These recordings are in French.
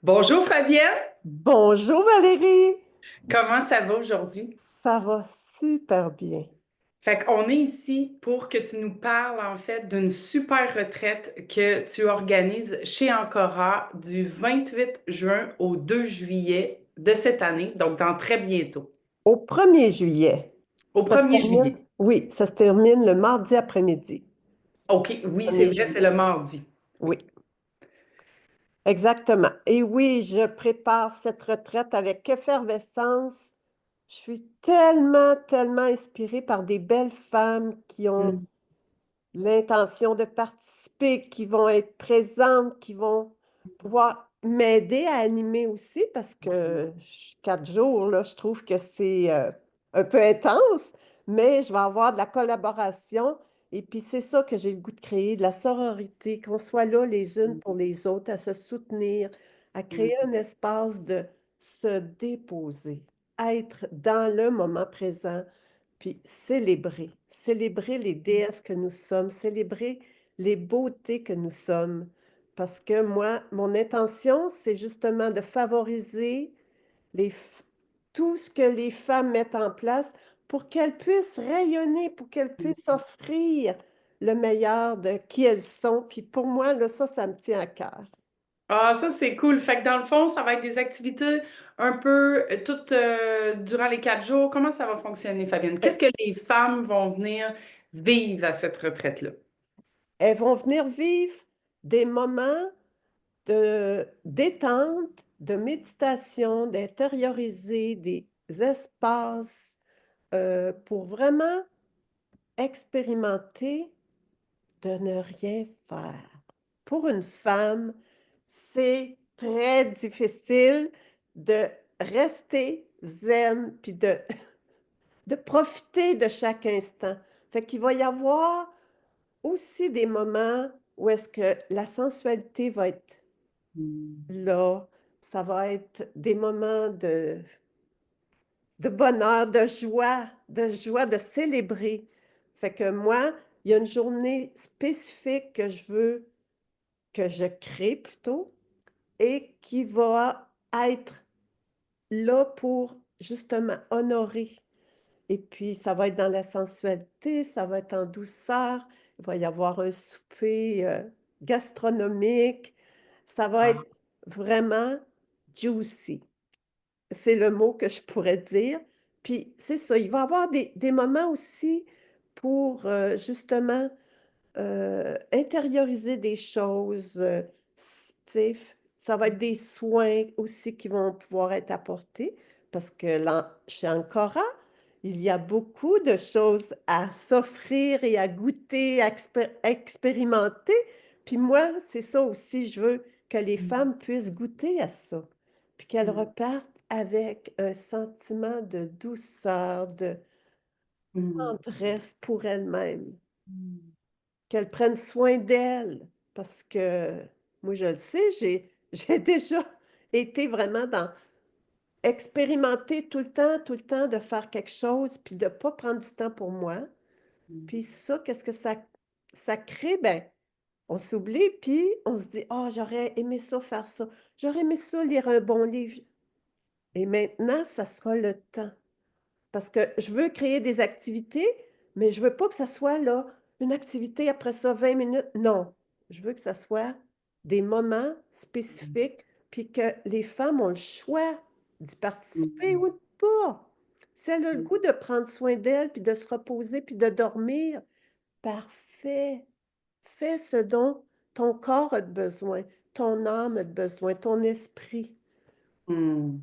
Bonjour Fabienne, Bonjour Valérie, comment ça va aujourd'hui? ça va super bien. Fait qu'on est ici pour que tu nous parles en fait d'une super retraite que tu organises chez Ancora du 28 juin au 2 juillet de cette année, donc dans très bientôt, Au 1er juillet, au ça se 1er termine, juillet. oui, ça se termine le mardi après-midi, OK, oui, c'est 1er vrai, c'est le juillet. mardi. Oui, exactement. Et oui, je prépare cette retraite avec effervescence. Je suis tellement, tellement inspirée par des belles femmes qui ont Mm. l'intention de participer, qui vont être présentes, qui vont pouvoir m'aider à animer aussi parce que 4 jours, là, je trouve que c'est un peu intense, mais je vais avoir de la collaboration et puis c'est ça que j'ai le goût de créer, de la sororité, qu'on soit là les unes pour les autres, à se soutenir, à créer Mm. un espace de se déposer, être dans le moment présent puis célébrer les déesses que nous sommes, célébrer les beautés que nous sommes. Parce que moi, mon intention, c'est justement de favoriser les, f- tout ce que les femmes mettent en place pour qu'elles puissent rayonner, pour qu'elles puissent offrir le meilleur de qui elles sont. Puis pour moi, là, ça me tient à cœur. Ah, ça c'est cool. Fait que dans le fond, ça va être des activités un peu toutes durant les 4 jours. Comment ça va fonctionner, Fabienne? Qu'est-ce que les femmes vont venir vivre à cette retraite-là? Elles vont venir vivre des moments de détente, de méditation, d'intérioriser des espaces pour vraiment expérimenter de ne rien faire. Pour une femme, c'est très difficile de rester zen puis de profiter de chaque instant. Fait qu'il va y avoir aussi des moments où est-ce que la sensualité va être Mm. là, ça va être des moments de bonheur, de joie, de célébrer. Fait que moi, il y a une journée spécifique que je veux, que je crée plutôt, et qui va être là pour justement honorer. Et puis, ça va être dans la sensualité, ça va être en douceur, il va y avoir un souper gastronomique, ça va Ah. être vraiment juicy. C'est le mot que je pourrais dire. Puis c'est ça, il va y avoir des moments aussi pour justement intérioriser des choses. Tu sais, ça va être des soins aussi qui vont pouvoir être apportés parce que chez Ancora, il y a beaucoup de choses à s'offrir et à goûter, à expérimenter. Puis moi, c'est ça aussi, je veux que les femmes puissent goûter à ça, puis qu'elles Mm. repartent avec un sentiment de douceur, de Mm. tendresse pour elles-mêmes, Mm. qu'elles prennent soin d'elles. Parce que moi, je le sais, j'ai déjà été vraiment dans expérimenter tout le temps de faire quelque chose, puis de ne pas prendre du temps pour moi. Mm. Puis ça, qu'est-ce que ça crée? Ben, on s'oublie, puis on se dit, oh, j'aurais aimé ça faire ça. J'aurais aimé ça lire un bon livre. Et maintenant, ça sera le temps. Parce que je veux créer des activités, mais je veux pas que ça soit là, une activité après ça, 20 minutes. Non, je veux que ça soit des moments spécifiques, puis que les femmes ont le choix d'y participer Mm. ou de pas. Si elles ont le Mm. goût de prendre soin d'elles, puis de se reposer, puis de dormir, parfait. Fais ce dont ton corps a besoin, ton âme a besoin, ton esprit. Mm.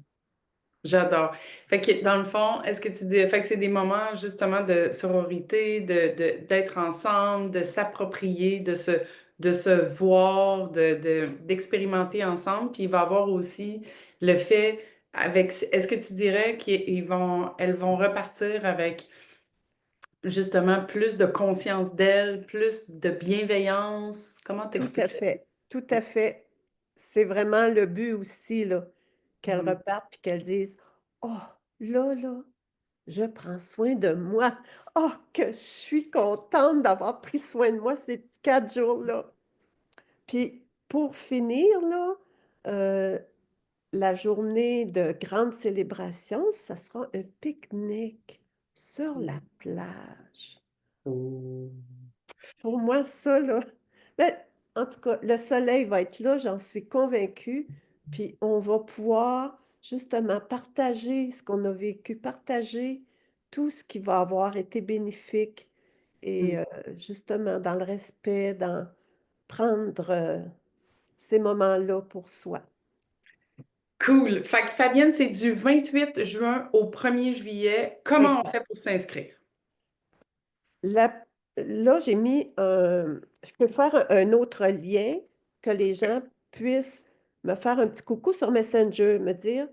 J'adore. Fait que dans le fond, est-ce que tu dis, fait que c'est des moments justement de sororité, d'être ensemble, de s'approprier, de se voir, d'expérimenter ensemble. Puis il va y avoir aussi le fait avec, est-ce que tu dirais elles vont repartir avec justement plus de conscience d'elles, plus de bienveillance? Comment Tout à t'expliquerais? fait, tout à fait. C'est vraiment le but aussi, là, qu'elles Mm. repartent puis qu'elles disent: «Oh, là, je prends soin de moi. Oh, que je suis contente d'avoir pris soin de moi ces 4 jours-là». Puis pour finir, là, la journée de grande célébration, ça sera un pique-nique sur la plage. Oh. Pour moi, ça, là, ben, en tout cas, le soleil va être là, j'en suis convaincue. Puis on va pouvoir justement partager ce qu'on a vécu, partager tout ce qui va avoir été bénéfique et Mm. justement dans le respect, dans prendre ces moments-là pour soi. Cool. Fait que Fabienne, c'est du 28 juin au 1er juillet. Comment on Exact. fait pour s'inscrire? Là, là, j'ai mis je peux faire un autre lien que les gens puissent me faire un petit coucou sur Messenger, me dire,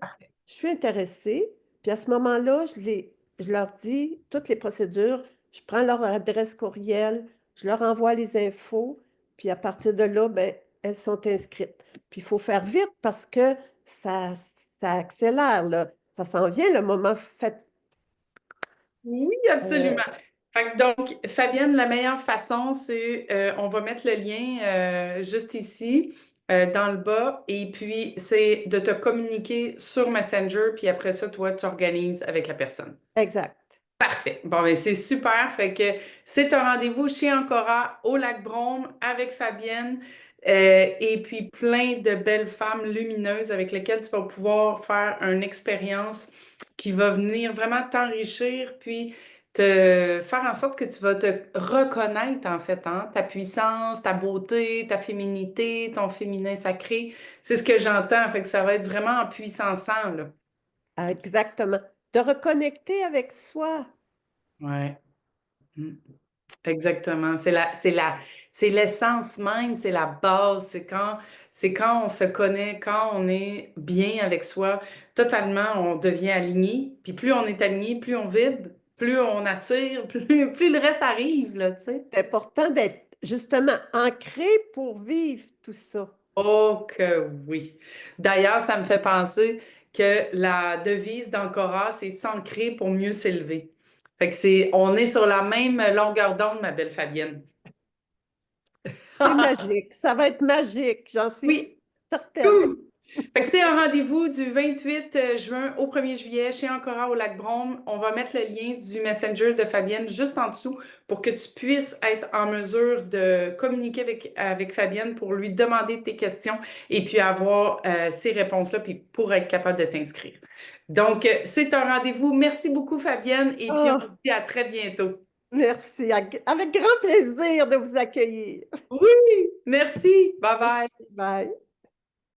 je suis intéressée. Puis à ce moment-là, je leur dis toutes les procédures, je prends leur adresse courriel, je leur envoie les infos, puis à partir de là, ben, elles sont inscrites. Puis il faut faire vite parce que ça, ça accélère, là. Ça s'en vient, le moment fait. Oui, absolument. Fait que donc, Fabienne, la meilleure façon, c'est on va mettre le lien juste ici, dans le bas, et puis c'est de te communiquer sur Messenger, puis après ça, toi, tu organises avec la personne. Exact. Parfait. Bon, ben c'est super. Fait que c'est un rendez-vous chez Ancora au Lac Brome avec Fabienne et puis plein de belles femmes lumineuses avec lesquelles tu vas pouvoir faire une expérience qui va venir vraiment t'enrichir puis te faire en sorte que tu vas te reconnaître en fait, hein, ta puissance, ta beauté, ta féminité, ton féminin sacré. C'est ce que j'entends. Fait que ça va être vraiment en puissançant, là. Ah, exactement. De reconnecter avec soi. Ouais. Mm. Exactement. C'est l'essence même, c'est la base. C'est quand on se connaît, quand on est bien avec soi, totalement, on devient aligné. Puis plus on est aligné, plus on vibre, plus on attire, plus le reste arrive, là, tu sais. C'est important d'être justement ancré pour vivre tout ça. Oh que oui. D'ailleurs, ça me fait penser que la devise d'Ancora, c'est s'ancrer pour mieux s'élever. Fait que on est sur la même longueur d'onde, ma belle Fabienne. C'est magique. Ça va être magique, j'en suis Oui. certaine. Cool! Fait que c'est un rendez-vous du 28 juin au 1er juillet chez Ancora au Lac Brome. On va mettre le lien du Messenger de Fabienne juste en dessous pour que tu puisses être en mesure de communiquer avec Fabienne pour lui demander tes questions et puis avoir ces réponses-là puis pour être capable de t'inscrire. Donc, c'est un rendez-vous. Merci beaucoup, Fabienne, et puis on se Oh, dit à très bientôt. merci. Avec grand plaisir de vous accueillir. Oui, merci. Bye bye. Bye.